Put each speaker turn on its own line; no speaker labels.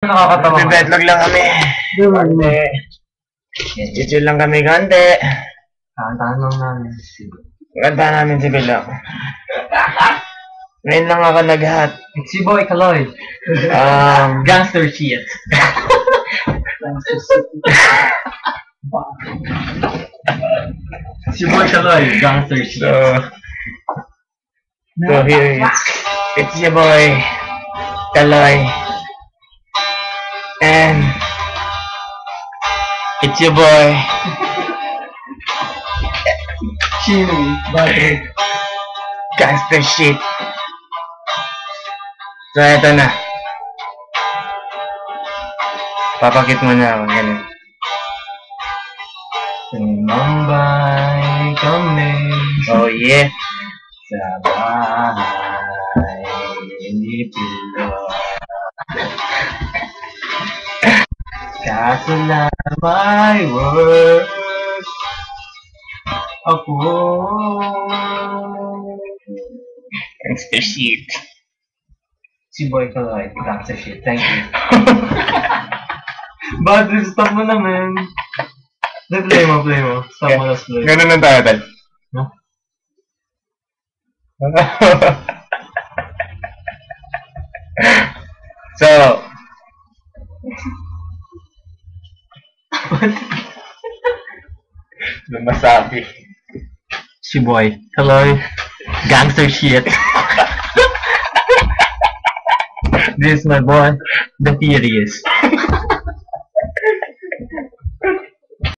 Nakakatawa ka.
Betlog lang kami. Kante. Chill lang kami, kante.
Kantahan lang namin.
Kanta namin si Bilok. Ngayon lang ako nag-hat.
It's si Boy Kaloy. Gangster shit. Si Boy Kaloy, gangster shit.
So here it's your boy, Kaloy. And it's your boy,
Chili, bakit?
Gangster Shit. So eto na. Papakit mo na ako, ganun.
Tumambay kami
Oh yeah.
sa bahay ni Pilo. Kaso na may work ako.
Gangster Shit.
Si Boy Kaloy, gangster shit. Thank you. Bad trip, stop mo naman. Play mo. Stop mo, let's play.
Ganun ang title.
No?
So, lumasabi.
Si Boy Kaloy, gangster shit. This is my boy, the Furious.